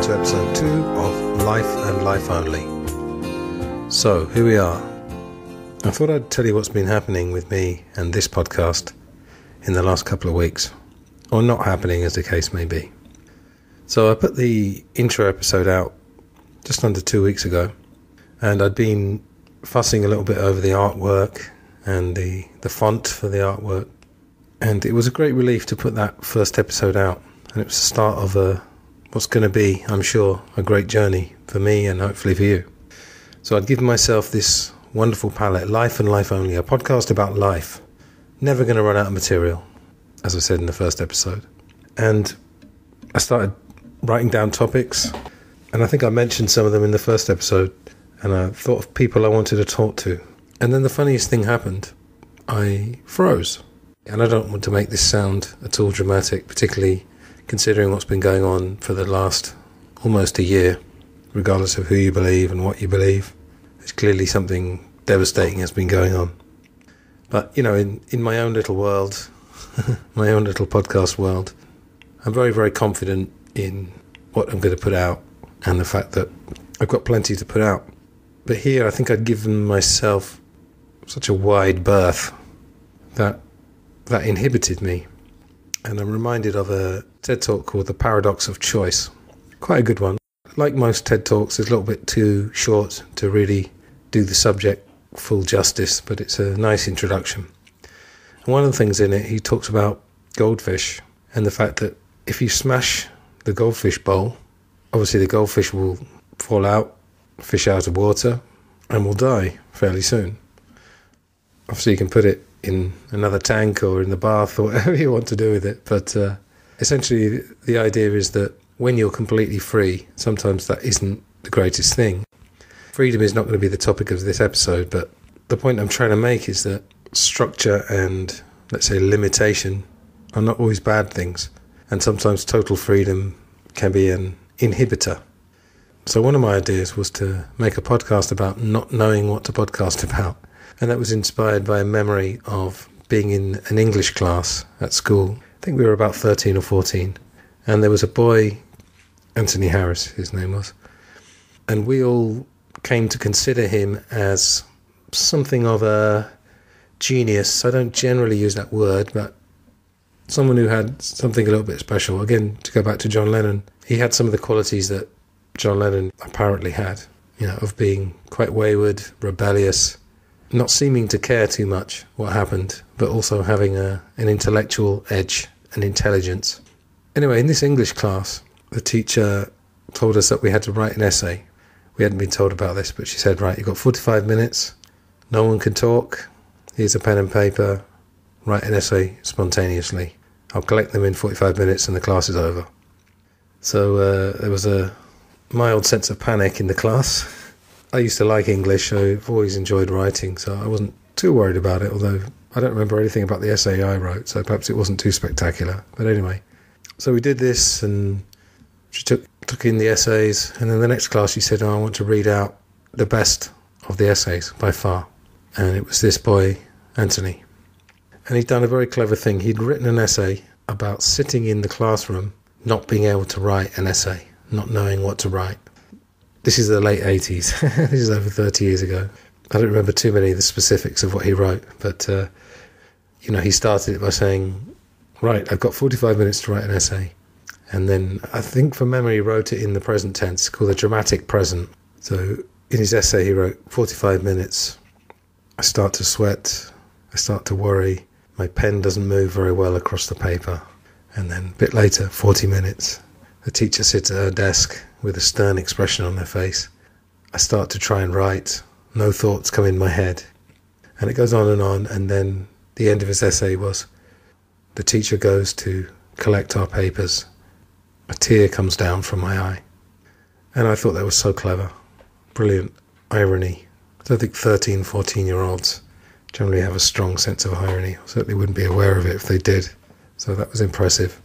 to episode 2 of Life and Life Only. So, here we are. I thought I'd tell you what's been happening with me and this podcast in the last couple of weeks, or not happening as the case may be. So I put the intro episode out just under 2 weeks ago, and I'd been fussing a little bit over the artwork and the font for the artwork, and it was a great relief to put that first episode out, and it was the start of what's going to be, I'm sure, a great journey for me and hopefully for you. So I'd given myself this wonderful palette, Life and Life Only, a podcast about life. Never going to run out of material, as I said in the first episode. And I started writing down topics, and I think I mentioned some of them in the first episode, and I thought of people I wanted to talk to. And then the funniest thing happened. I froze. And I don't want to make this sound at all dramatic, particularly considering what's been going on for the last almost a year, regardless of who you believe and what you believe. There's clearly something devastating has been going on. But, you know, in my own little world, my own little podcast world, I'm very, very confident in what I'm going to put out and the fact that I've got plenty to put out. But here, I think I'd given myself such a wide berth that inhibited me. And I'm reminded of a TED Talk called The Paradox of Choice. Quite a good one. Like most TED Talks, it's a little bit too short to really do the subject full justice, but it's a nice introduction. And one of the things in it, he talks about goldfish and the fact that if you smash the goldfish bowl, obviously the goldfish will fall out, fish out of water, and will die fairly soon. Obviously you can put it in another tank or in the bath or whatever you want to do with it, but essentially the idea is that when you're completely free, sometimes that isn't the greatest thing. Freedom is not going to be the topic of this episode, but the point I'm trying to make is that structure and, let's say, limitation are not always bad things, and sometimes total freedom can be an inhibitor. So one of my ideas was to make a podcast about not knowing what to podcast about. And that was inspired by a memory of being in an English class at school. I think we were about 13 or 14. And there was a boy, Anthony Harris, his name was. And we all came to consider him as something of a genius. I don't generally use that word, but someone who had something a little bit special. Again, to go back to John Lennon, he had some of the qualities that John Lennon apparently had, you know, of being quite wayward, rebellious, not seeming to care too much what happened, but also having an intellectual edge and intelligence. Anyway, in this English class, the teacher told us that we had to write an essay. We hadn't been told about this, but she said, right, you've got 45 minutes, no one can talk, here's a pen and paper, write an essay spontaneously. I'll collect them in 45 minutes and the class is over. So there was a mild sense of panic in the class. I used to like English, so I've always enjoyed writing, so I wasn't too worried about it, although I don't remember anything about the essay I wrote, so perhaps it wasn't too spectacular. But anyway, so we did this, and she took in the essays, and then the next class she said, I want to read out the best of the essays, by far. And it was this boy, Anthony. And he'd done a very clever thing. He'd written an essay about sitting in the classroom, not being able to write an essay, not knowing what to write. This is the late 80s. This is over 30 years ago. I don't remember too many of the specifics of what he wrote, but, you know, he started it by saying, right, I've got 45 minutes to write an essay. And then I think from memory he wrote it in the present tense, called the dramatic present. So in his essay he wrote, 45 minutes, I start to sweat, I start to worry, my pen doesn't move very well across the paper. And then a bit later, 40 minutes, the teacher sits at her desk with a stern expression on their face. I start to try and write. No thoughts come in my head. And it goes on, and then the end of his essay was, the teacher goes to collect our papers. A tear comes down from my eye. And I thought that was so clever. Brilliant irony. I don't think 13, 14-year-olds generally have a strong sense of irony. I certainly wouldn't be aware of it if they did. So that was impressive.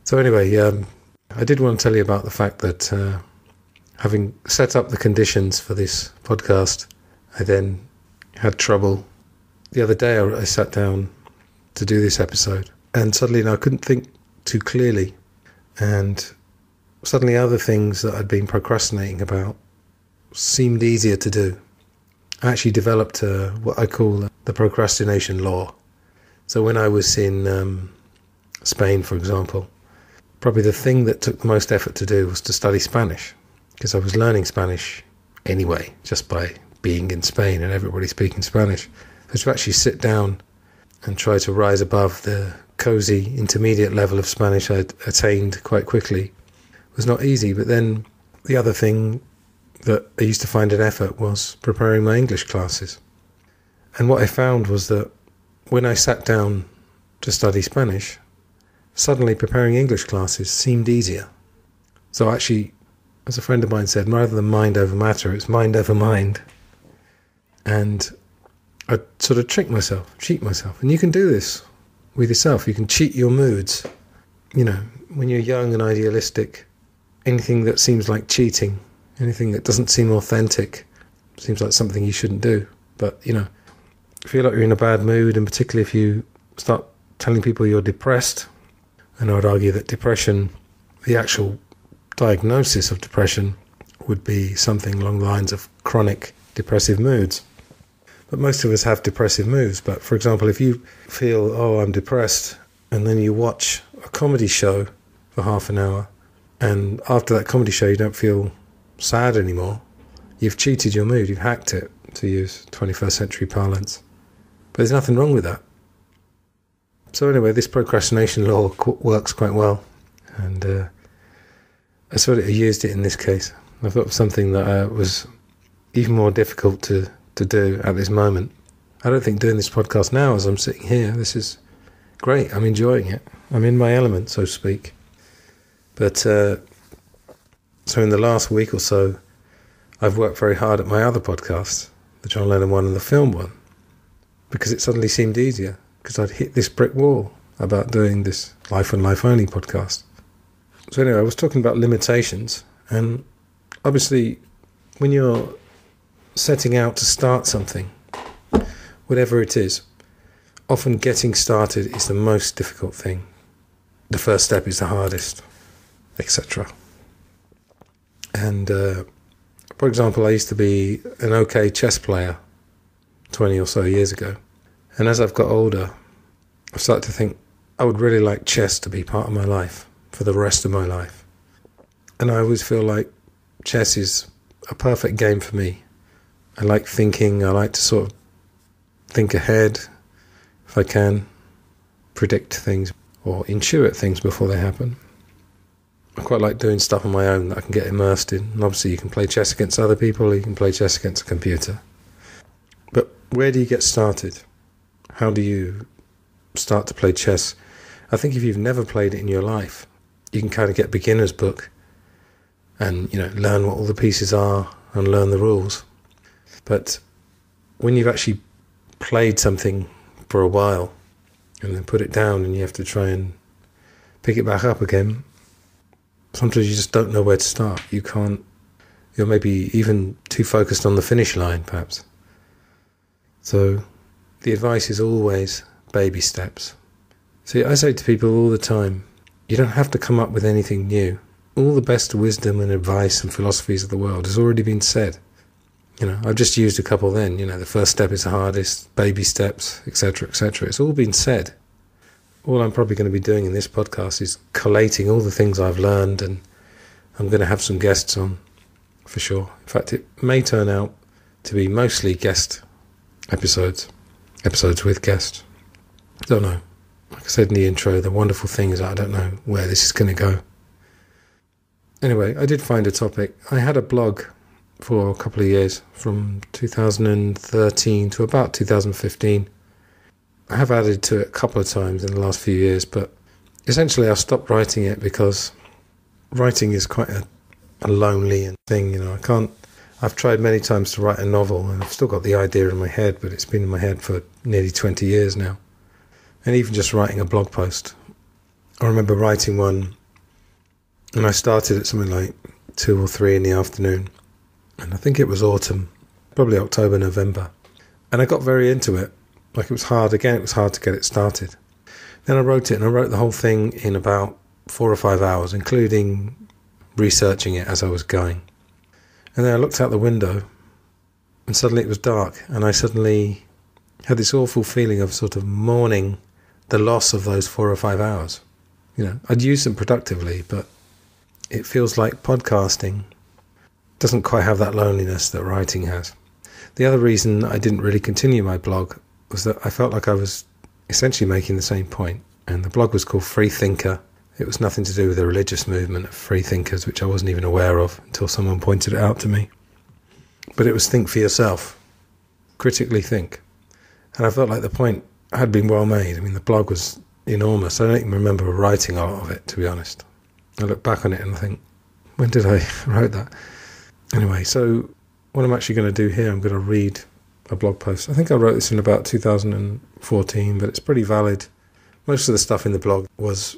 So anyway, I did want to tell you about the fact that having set up the conditions for this podcast, I then had trouble. The other day I sat down to do this episode, and suddenly I couldn't think too clearly. And suddenly other things that I'd been procrastinating about seemed easier to do. I actually developed what I call the procrastination law. So when I was in Spain, for example, probably the thing that took the most effort to do was to study Spanish, because I was learning Spanish anyway, just by being in Spain and everybody speaking Spanish. So to actually sit down and try to rise above the cozy intermediate level of Spanish I'd attained quite quickly was not easy. But then the other thing that I used to find an effort was preparing my English classes. And what I found was that when I sat down to study Spanish, suddenly preparing English classes seemed easier. So actually, as a friend of mine said, rather than mind over matter, it's mind over mind. And I sort of cheat myself. And you can do this with yourself. You can cheat your moods. You know, when you're young and idealistic, anything that seems like cheating, anything that doesn't seem authentic, seems like something you shouldn't do. But, you know, if you feel like you're in a bad mood, and particularly if you start telling people you're depressed, and I would argue that depression, the actual diagnosis of depression, would be something along the lines of chronic depressive moods. But most of us have depressive moods. But for example, if you feel, oh, I'm depressed, and then you watch a comedy show for half an hour, and after that comedy show you don't feel sad anymore, you've cheated your mood, you've hacked it, to use 21st century parlance. But there's nothing wrong with that. So anyway, this procrastination law works quite well, and I sort of used it in this case. I thought of something that was even more difficult to do at this moment. I don't think doing this podcast now as I'm sitting here, this is great. I'm enjoying it. I'm in my element, so to speak. But so in the last week or so, I've worked very hard at my other podcasts, the John Lennon one and the film one, because it suddenly seemed easier, because I'd hit this brick wall about doing this Life and Life Only podcast. So anyway, I was talking about limitations, and obviously when you're setting out to start something, whatever it is, often getting started is the most difficult thing. The first step is the hardest, etc. And for example, I used to be an okay chess player 20 or so years ago. And as I've got older, I've started to think I would really like chess to be part of my life for the rest of my life. And I always feel like chess is a perfect game for me. I like thinking, I like to sort of think ahead, if I can, predict things or intuit things before they happen. I quite like doing stuff on my own that I can get immersed in. And obviously you can play chess against other people, or you can play chess against a computer. But where do you get started? How do you start to play chess? I think if you've never played it in your life, you can kind of get beginner's book and, you know, learn what all the pieces are and learn the rules. But when you've actually played something for a while and then put it down and you have to try and pick it back up again, sometimes you just don't know where to start. You're maybe even too focused on the finish line, perhaps. So the advice is always baby steps. See, I say to people all the time, you don't have to come up with anything new. All the best wisdom and advice and philosophies of the world has already been said. You know, I've just used a couple then, you know, the first step is the hardest, baby steps, etc., etc. It's all been said. All I'm probably going to be doing in this podcast is collating all the things I've learned, and I'm going to have some guests on, for sure. In fact, it may turn out to be mostly guest episodes with guests. I don't know. Like I said in the intro, the wonderful thing is I don't know where this is going to go. Anyway, I did find a topic. I had a blog for a couple of years, from 2013 to about 2015. I have added to it a couple of times in the last few years, but essentially I stopped writing it because writing is quite a lonely thing, you know. I've tried many times to write a novel, and I've still got the idea in my head, but it's been in my head for nearly 20 years now. And even just writing a blog post. I remember writing one, and I started at something like 2 or 3 in the afternoon. And I think it was autumn, probably October, November. And I got very into it. Like, it was hard to get it started. Then I wrote it, and I wrote the whole thing in about 4 or 5 hours, including researching it as I was going. And then I looked out the window, and suddenly it was dark, and I suddenly had this awful feeling of sort of mourning the loss of those 4 or 5 hours. I'd used them productively, but it feels like podcasting doesn't quite have that loneliness that writing has. The other reason I didn't really continue my blog was that I felt like I was essentially making the same point. And the blog was called Free Thinker. It was nothing to do with the religious movement of free thinkers, which I wasn't even aware of until someone pointed it out to me. But it was think for yourself. Critically think. And I felt like the point had been well made. I mean, the blog was enormous. I don't even remember writing a lot of it, to be honest. I look back on it and I think, when did I write that? Anyway, so what I'm actually going to do here, I'm going to read a blog post. I think I wrote this in about 2014, but it's pretty valid. Most of the stuff in the blog was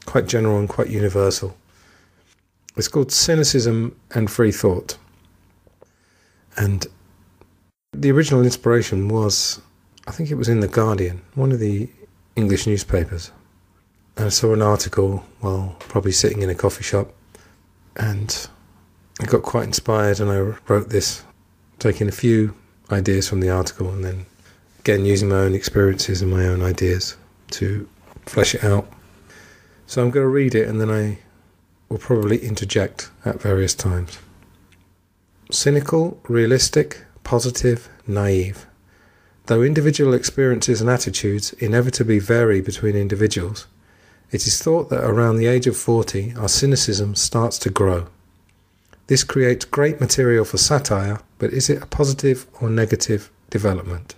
quite general and quite universal. It's called Cynicism and Free Thought. And the original inspiration was, I think it was in The Guardian, one of the English newspapers. And I saw an article while probably sitting in a coffee shop, and I got quite inspired, and I wrote this, taking a few ideas from the article and then again using my own experiences and my own ideas to flesh it out. So I'm going to read it, and then I will probably interject at various times. Cynical, realistic, positive, naive. Though individual experiences and attitudes inevitably vary between individuals, it is thought that around the age of 40 our cynicism starts to grow. This creates great material for satire, but is it a positive or negative development?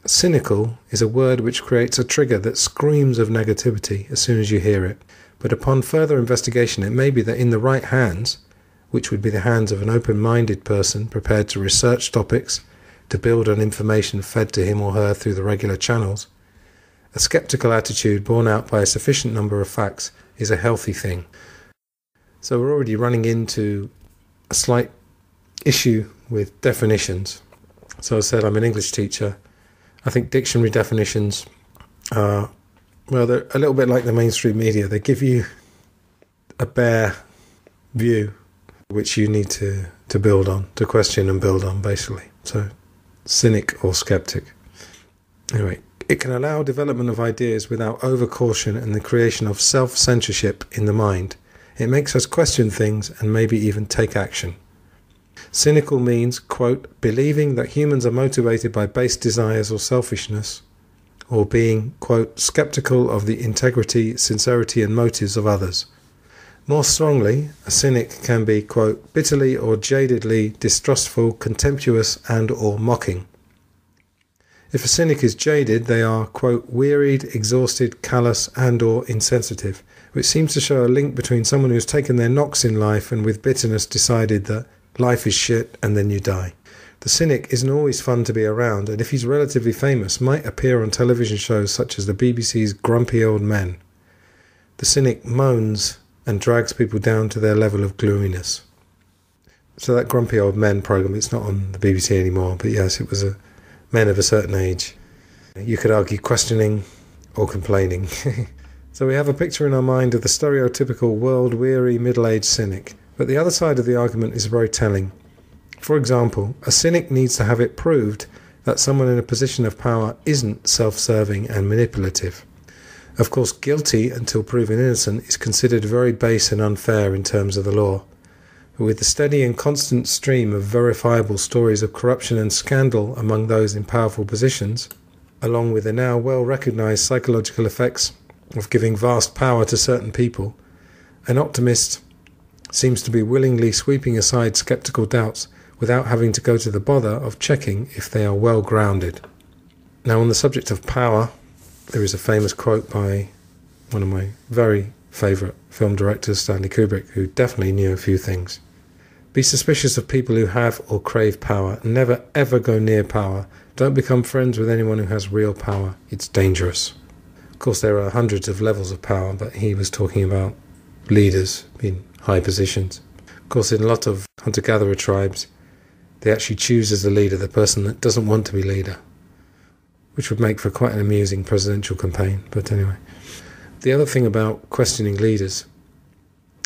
Cynical is a word which creates a trigger that screams of negativity as soon as you hear it, but upon further investigation it may be that in the right hands, which would be the hands of an open-minded person prepared to research topics, to build on information fed to him or her through the regular channels, a sceptical attitude borne out by a sufficient number of facts is a healthy thing. So we're already running into a slight issue with definitions. So I said I'm an English teacher. I think dictionary definitions are, well, they're a little bit like the mainstream media. They give you a bare view which you need to build on, to question and build on, basically. So cynic or skeptic. Anyway, it can allow development of ideas without over-caution and the creation of self-censorship in the mind. It makes us question things and maybe even take action. Cynical means, quote, believing that humans are motivated by base desires or selfishness, or being, quote, skeptical of the integrity, sincerity and motives of others. More strongly, a cynic can be, quote, bitterly or jadedly distrustful, contemptuous and or mocking. If a cynic is jaded, they are, quote, wearied, exhausted, callous and or insensitive, which seems to show a link between someone who's taken their knocks in life and with bitterness decided that life is shit and then you die. The cynic isn't always fun to be around, and if he's relatively famous, might appear on television shows such as the BBC's Grumpy Old Men. The cynic moans and drags people down to their level of gloominess. So that Grumpy Old Men programme, it's not on the BBC anymore, but yes, it was men of a certain age. You could argue questioning or complaining. So we have a picture in our mind of the stereotypical world-weary middle-aged cynic. But the other side of the argument is very telling. For example, a cynic needs to have it proved that someone in a position of power isn't self-serving and manipulative. Of course, guilty until proven innocent is considered very base and unfair in terms of the law. But with the steady and constant stream of verifiable stories of corruption and scandal among those in powerful positions, along with the now well-recognized psychological effects of giving vast power to certain people, an optimist seems to be willingly sweeping aside sceptical doubts without having to go to the bother of checking if they are well grounded. Now, on the subject of power, there is a famous quote by one of my very favourite film directors, Stanley Kubrick, who definitely knew a few things. Be suspicious of people who have or crave power. Never ever go near power. Don't become friends with anyone who has real power. It's dangerous. Of course, there are hundreds of levels of power, but he was talking about leaders in high positions. Of course, in a lot of hunter-gatherer tribes, they actually choose as the leader the person that doesn't want to be leader, which would make for quite an amusing presidential campaign. But anyway, the other thing about questioning leaders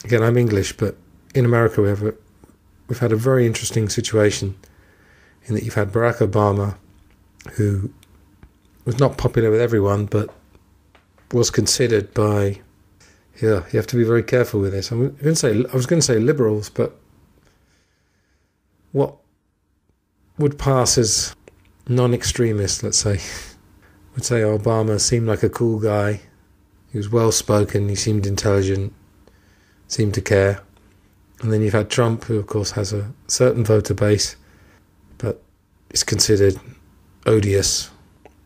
again, I'm English, but in America we've had a very interesting situation in that you've had Barack Obama, who was not popular with everyone, but was considered by, you have to be very careful with this. I was going to say liberals, but what would pass as non-extremist, let's say, would say Obama seemed like a cool guy. He was well-spoken, he seemed intelligent, seemed to care. And then you've had Trump, who of course has a certain voter base, but is considered odious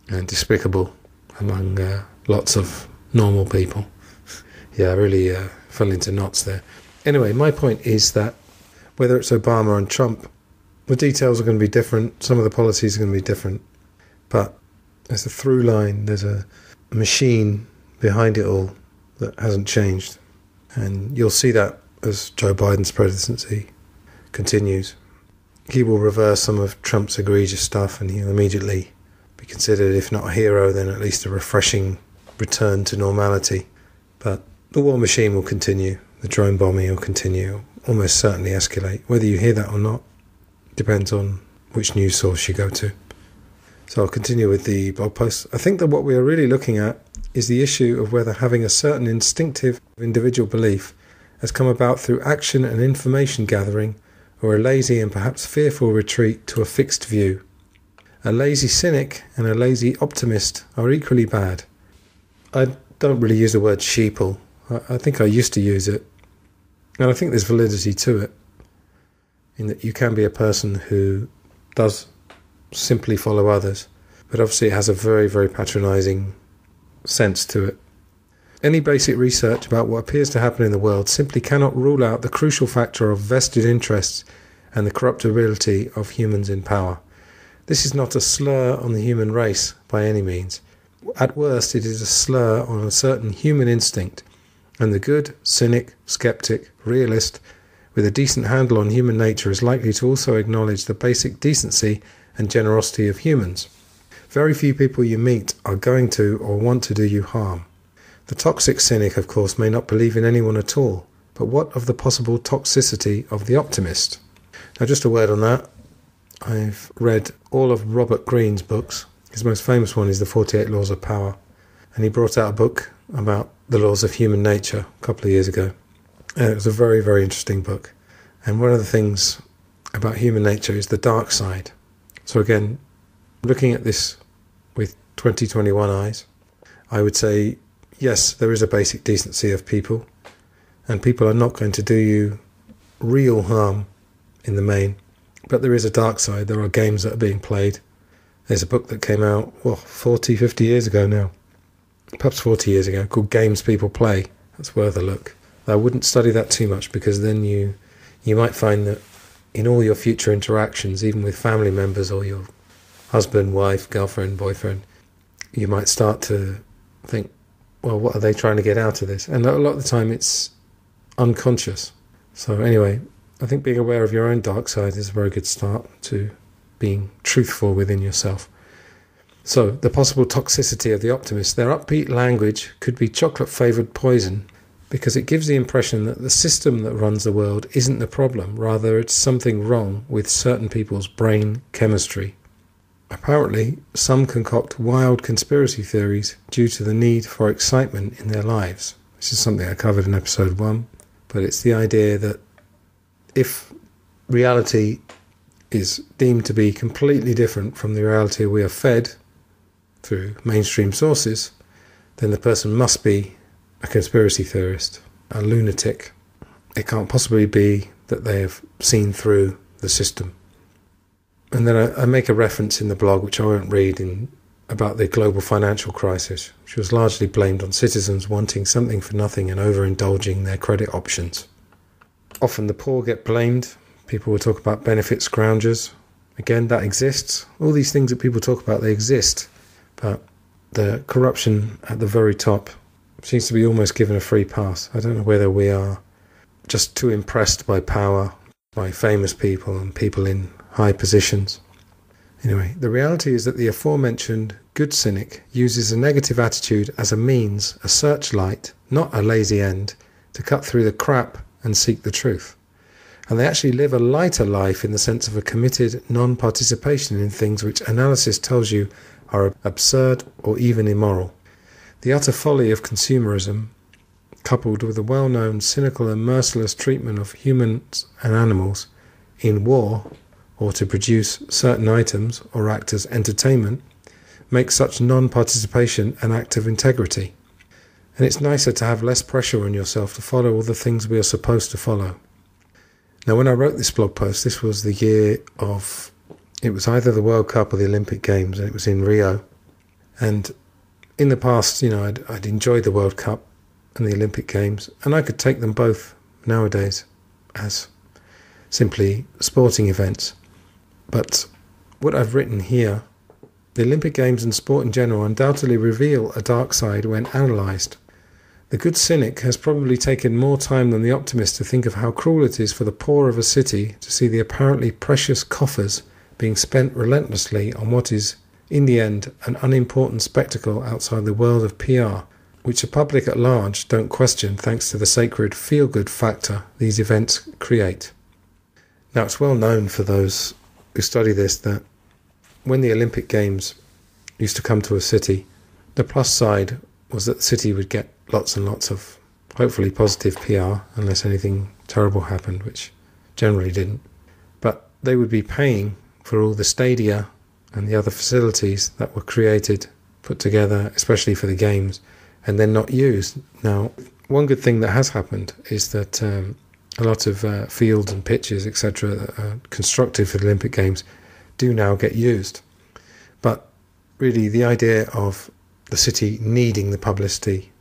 and despicable among lots of normal people. Yeah, I really fell into knots there. Anyway, my point is that whether it's Obama and Trump, the details are going to be different, some of the policies are going to be different, but there's a through line, there's a machine behind it all that hasn't changed. And you'll see that as Joe Biden's presidency continues. He will reverse some of Trump's egregious stuff, and he'll immediately be considered, if not a hero, then at least a refreshing return to normality. But the war machine will continue, the drone bombing will continue, almost certainly escalate. Whether you hear that or not depends on which news source you go to. So I'll continue with the blog post. I think that what we are really looking at is the issue of whether having a certain instinctive individual belief has come about through action and information gathering, or a lazy and perhaps fearful retreat to a fixed view. A lazy cynic and a lazy optimist are equally bad. I don't really use the word sheeple. I think I used to use it, and I think there's validity to it, in that you can be a person who does simply follow others, but obviously it has a very, very patronising sense to it. Any basic research about what appears to happen in the world simply cannot rule out the crucial factor of vested interests and the corruptibility of humans in power. This is not a slur on the human race by any means. At worst, it is a slur on a certain human instinct, and the good, cynic, skeptic, realist, with a decent handle on human nature is likely to also acknowledge the basic decency and generosity of humans. Very few people you meet are going to or want to do you harm. The toxic cynic, of course, may not believe in anyone at all, but what of the possible toxicity of the optimist? Now, just a word on that. I've read all of Robert Greene's books. His most famous one is The 48 Laws of Power, and he brought out a book about the laws of human nature a couple of years ago. It was a very, very interesting book. And one of the things about human nature is the dark side. So again, looking at this with 2021 eyes, I would say, yes, there is a basic decency of people, and people are not going to do you real harm in the main. But there is a dark side. There are games that are being played. There's a book that came out, 40, 50 years ago now, perhaps 40 years ago, called Games People Play. That's worth a look. I wouldn't study that too much, because then you might find that in all your future interactions, even with family members or your husband, wife, girlfriend, boyfriend, you might start to think, well, what are they trying to get out of this? And a lot of the time it's unconscious. So anyway, I think being aware of your own dark side is a very good start to being truthful within yourself. So the possible toxicity of the optimist. Their upbeat language could be chocolate-favoured poison, because it gives the impression that the system that runs the world isn't the problem. Rather, it's something wrong with certain people's brain chemistry. Apparently, some concoct wild conspiracy theories due to the need for excitement in their lives. This is something I covered in episode 1, but it's the idea that if reality is deemed to be completely different from the reality we are fed through mainstream sources, then the person must be a conspiracy theorist, a lunatic. It can't possibly be that they have seen through the system. And then I make a reference in the blog, which I won't read, about the global financial crisis, which was largely blamed on citizens wanting something for nothing and overindulging their credit options. Often the poor get blamed. People will talk about benefit scroungers. Again, that exists. All these things that people talk about, they exist. But the corruption at the very top seems to be almost given a free pass. I don't know whether we are just too impressed by power, by famous people and people in high positions. Anyway, the reality is that the aforementioned good cynic uses a negative attitude as a means, a searchlight, not a lazy end, to cut through the crap and seek the truth. And they actually live a lighter life in the sense of a committed non-participation in things which analysis tells you are absurd or even immoral. The utter folly of consumerism, coupled with the well-known cynical and merciless treatment of humans and animals in war or to produce certain items or act as entertainment, makes such non-participation an act of integrity. And it's nicer to have less pressure on yourself to follow all the things we are supposed to follow. Now, when I wrote this blog post, this was the year of, it was either the World Cup or the Olympic Games, and it was in Rio. And in the past, I'd enjoyed the World Cup and the Olympic Games, and I could take them both nowadays as simply sporting events. But what I've written here, the Olympic Games and sport in general undoubtedly reveal a dark side when analysed. The good cynic has probably taken more time than the optimist to think of how cruel it is for the poor of a city to see the apparently precious coffers being spent relentlessly on what is, in the end, an unimportant spectacle outside the world of PR, which the public at large don't question thanks to the sacred feel-good factor these events create. Now, it's well known for those who study this that when the Olympic Games used to come to a city, the plus side was that the city would get lots and lots of hopefully positive PR, unless anything terrible happened, which generally didn't. But they would be paying for all the stadia and the other facilities that were created, put together, especially for the games, and then not used. Now, one good thing that has happened is that a lot of fields and pitches, etc., that are constructed for the Olympic Games do now get used. But really, the idea of the city needing the publicity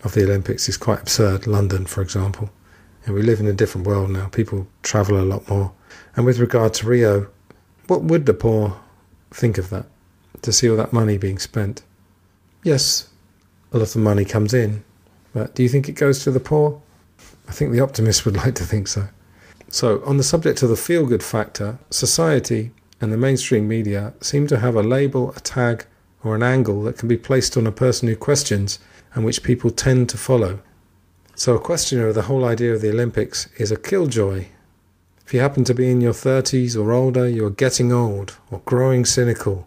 of the Olympics is quite absurd. London, for example. And we live in a different world now. People travel a lot more. And with regard to Rio, what would the poor think of that? To see all that money being spent? Yes, a lot of money comes in. But do you think it goes to the poor? I think the optimist would like to think so. So, on the subject of the feel-good factor, society and the mainstream media seem to have a label, a tag, or an angle that can be placed on a person who questions and which people tend to follow. So a questioner of the whole idea of the Olympics is a killjoy. If you happen to be in your 30s or older, you're getting old or growing cynical.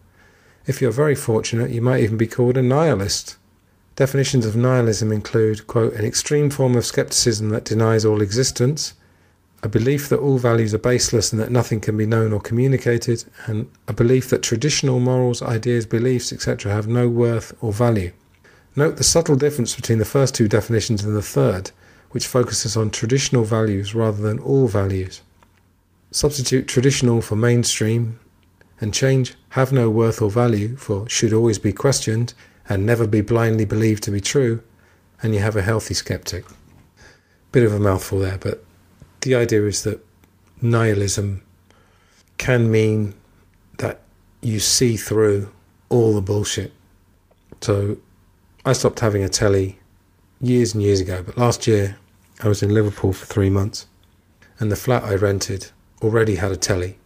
If you're very fortunate, you might even be called a nihilist. Definitions of nihilism include, quote, an extreme form of skepticism that denies all existence, a belief that all values are baseless and that nothing can be known or communicated, and a belief that traditional morals, ideas, beliefs, etc. have no worth or value. Note the subtle difference between the first two definitions and the third, which focuses on traditional values rather than all values. Substitute traditional for mainstream, and change have no worth or value for should always be questioned and never be blindly believed to be true, and you have a healthy skeptic. Bit of a mouthful there, but the idea is that nihilism can mean that you see through all the bullshit. So I stopped having a telly years and years ago, but last year I was in Liverpool for 3 months, and the flat I rented already had a telly.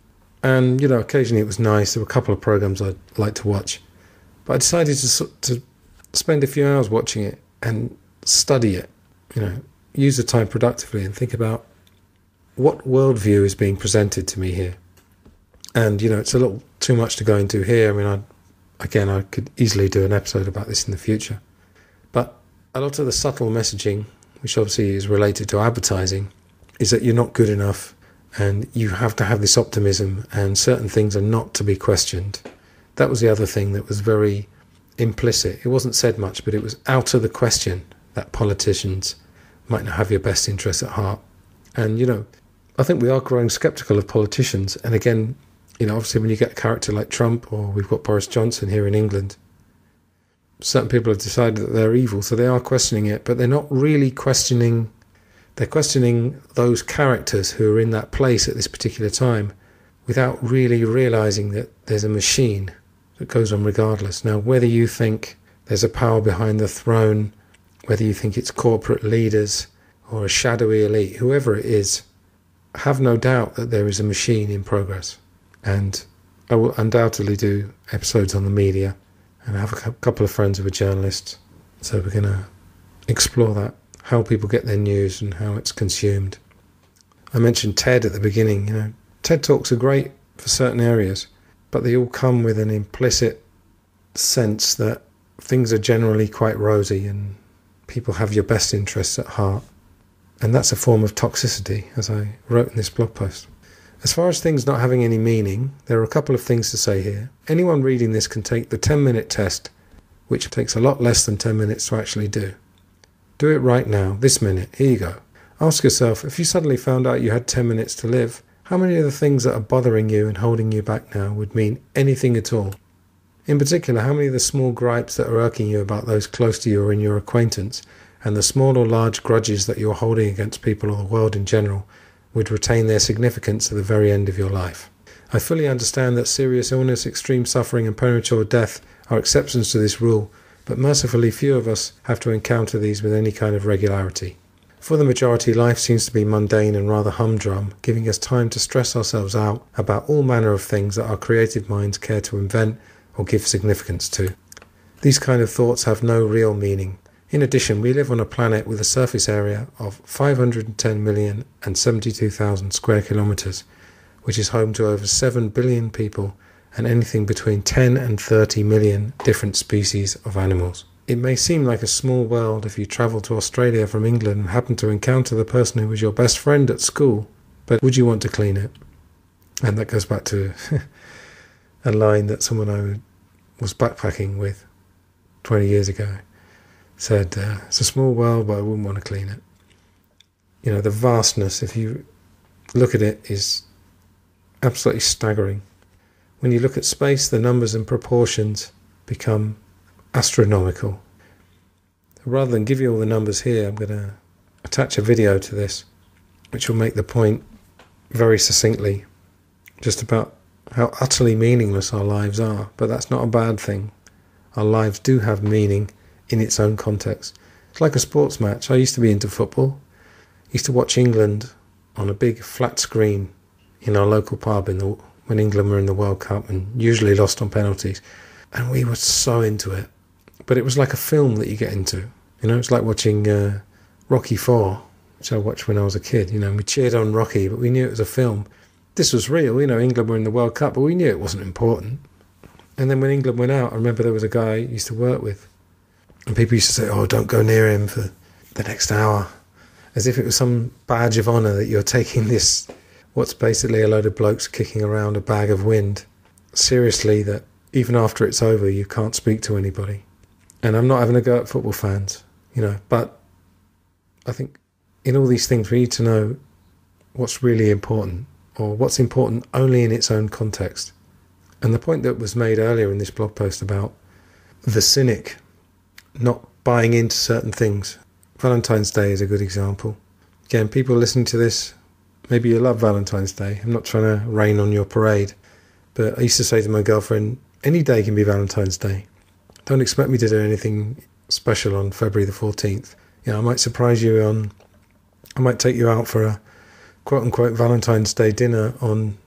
And, occasionally it was nice. There were a couple of programs I'd like to watch. But I decided to spend a few hours watching it and study it, use the time productively and think about what worldview is being presented to me here. And, it's a little too much to go into here. I could easily do an episode about this in the future. But a lot of the subtle messaging, which obviously is related to advertising, is that you're not good enough and you have to have this optimism and certain things are not to be questioned. That was the other thing that was very implicit. It wasn't said much, but it was out of the question that politicians might not have your best interests at heart. And, I think we are growing sceptical of politicians. And again, obviously when you get a character like Trump, or we've got Boris Johnson here in England, certain people have decided that they're evil, so they are questioning it, but they're not really questioning. They're questioning those characters who are in that place at this particular time without really realising that there's a machine that goes on regardless. Now, whether you think there's a power behind the throne, whether you think it's corporate leaders or a shadowy elite, whoever it is, have no doubt that there is a machine in progress. And I will undoubtedly do episodes on the media, and I have a couple of friends who are journalists, so we're going to explore that, how people get their news and how it's consumed. I mentioned TED at the beginning. TED Talks are great for certain areas, but they all come with an implicit sense that things are generally quite rosy and people have your best interests at heart. And that's a form of toxicity, as I wrote in this blog post. As far as things not having any meaning, there are a couple of things to say here. Anyone reading this can take the 10-minute test, which takes a lot less than 10 minutes to actually do. Do it right now, this minute. Here you go. Ask yourself, if you suddenly found out you had 10 minutes to live, how many of the things that are bothering you and holding you back now would mean anything at all? In particular, how many of the small gripes that are irking you about those close to you or in your acquaintance, and the small or large grudges that you're holding against people or the world in general, would retain their significance at the very end of your life? I fully understand that serious illness, extreme suffering and premature death are exceptions to this rule, but mercifully few of us have to encounter these with any kind of regularity. For the majority, life seems to be mundane and rather humdrum, giving us time to stress ourselves out about all manner of things that our creative minds care to invent or give significance to. These kind of thoughts have no real meaning. In addition, we live on a planet with a surface area of 510,072,000 square kilometres, which is home to over 7 billion people and anything between 10 and 30 million different species of animals. It may seem like a small world if you travel to Australia from England and happen to encounter the person who was your best friend at school, but would you want to clean it? And that goes back to a line that someone I was backpacking with 20 years ago said, it's a small world, but I wouldn't want to clean it. The vastness, if you look at it, is absolutely staggering. When you look at space, the numbers and proportions become astronomical. Rather than give you all the numbers here, I'm going to attach a video to this, which will make the point very succinctly, just about how utterly meaningless our lives are. But that's not a bad thing. Our lives do have meaning in its own context. It's like a sports match. I used to be into football. I used to watch England on a big flat screen in our local pub when England were in the World Cup and usually lost on penalties. And we were so into it. But it was like a film that you get into. It's like watching Rocky IV, which I watched when I was a kid. We cheered on Rocky, but we knew it was a film. This was real. England were in the World Cup, but we knew it wasn't important. And then when England went out, I remember there was a guy I used to work with. And people used to say, oh, don't go near him for the next hour. As if it was some badge of honour that you're taking this, what's basically a load of blokes kicking around a bag of wind, seriously, that even after it's over, you can't speak to anybody. And I'm not having a go at football fans, but I think in all these things, we need to know what's really important, or what's important only in its own context. And the point that was made earlier in this blog post about the cynic not buying into certain things. Valentine's Day is a good example. Again, people listening to this, maybe you love Valentine's Day. I'm not trying to rain on your parade. But I used to say to my girlfriend, any day can be Valentine's Day. Don't expect me to do anything special on February the 14th. I might surprise you I might take you out for a quote-unquote Valentine's Day dinner on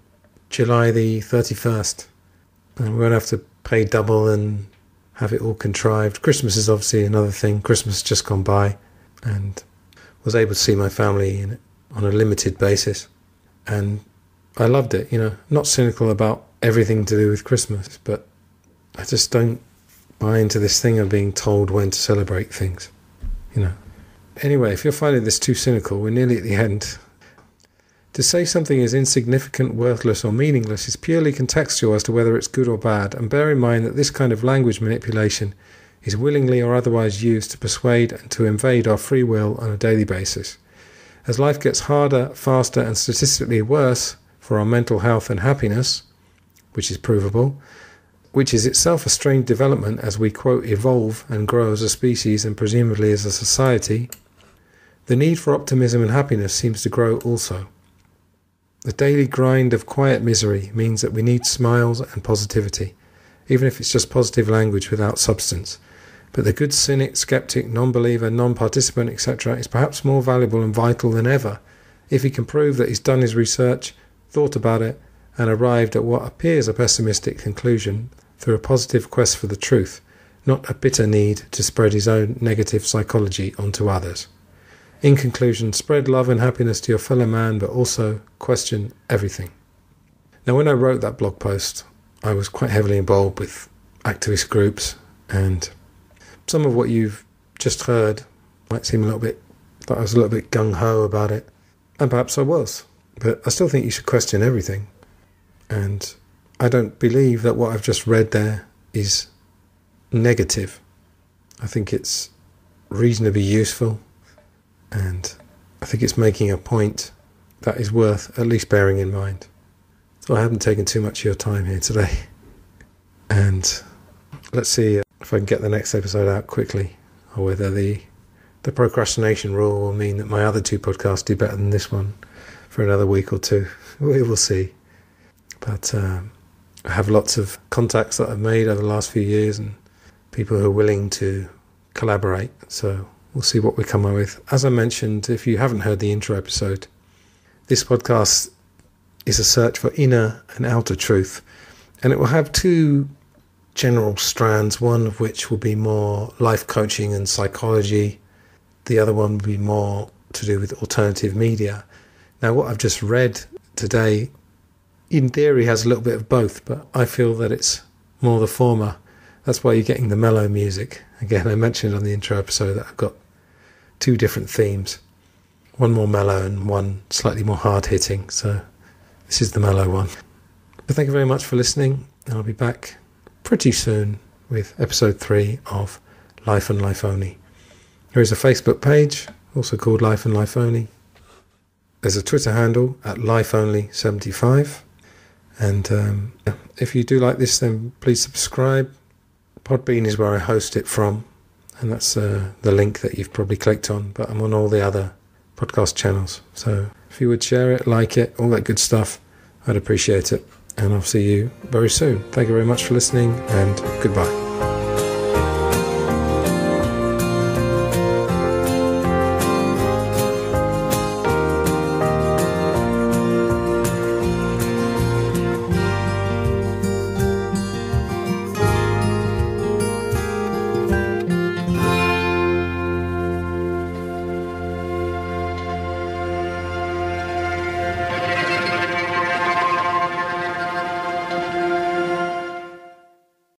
July the 31st. And we won't have to pay double and have it all contrived. Christmas is obviously another thing. Christmas has just gone by, and was able to see my family on a limited basis. And I loved it, not cynical about everything to do with Christmas, but I just don't buy into this thing of being told when to celebrate things, Anyway, if you're finding this too cynical, we're nearly at the end. To say something is insignificant, worthless or meaningless is purely contextual as to whether it's good or bad, and bear in mind that this kind of language manipulation is willingly or otherwise used to persuade and to invade our free will on a daily basis. As life gets harder, faster and statistically worse for our mental health and happiness, which is provable, which is itself a strange development as we, quote, evolve and grow as a species and presumably as a society, the need for optimism and happiness seems to grow also. The daily grind of quiet misery means that we need smiles and positivity, even if it's just positive language without substance. But the good cynic, skeptic, non-believer, non-participant, etc. is perhaps more valuable and vital than ever if he can prove that he's done his research, thought about it, and arrived at what appears a pessimistic conclusion through a positive quest for the truth, not a bitter need to spread his own negative psychology onto others. In conclusion, spread love and happiness to your fellow man, but also question everything. Now, when I wrote that blog post, I was quite heavily involved with activist groups, and some of what you've just heard might seem that I was a little bit gung-ho about it, and perhaps I was, but I still think you should question everything. And I don't believe that what I've just read there is negative. I think it's reasonably useful, and I think it's making a point that is worth at least bearing in mind. So I haven't taken too much of your time here today. And let's see if I can get the next episode out quickly, or whether the procrastination rule will mean that my other two podcasts do better than this one for another week or two. We will see. But I have lots of contacts that I've made over the last few years, and people who are willing to collaborate. So we'll see what we come up with. As I mentioned, if you haven't heard the intro episode, this podcast is a search for inner and outer truth. And it will have two general strands, one of which will be more life coaching and psychology. The other one will be more to do with alternative media. Now, what I've just read today, in theory, has a little bit of both, but I feel that it's more the former. That's why you're getting the mellow music. Again, I mentioned on the intro episode that I've got two different themes, one more mellow and one slightly more hard-hitting. So this is the mellow one. But thank you very much for listening, and I'll be back pretty soon with episode 3 of Life and Life Only. There is a Facebook page, also called Life and Life Only. There's a Twitter handle at lifeonly75. And if you do like this, then please subscribe. Podbean is where I host it from, and that's the link that you've probably clicked on, but I'm on all the other podcast channels. So if you would share it, like it, all that good stuff, I'd appreciate it. And I'll see you very soon. Thank you very much for listening, and goodbye.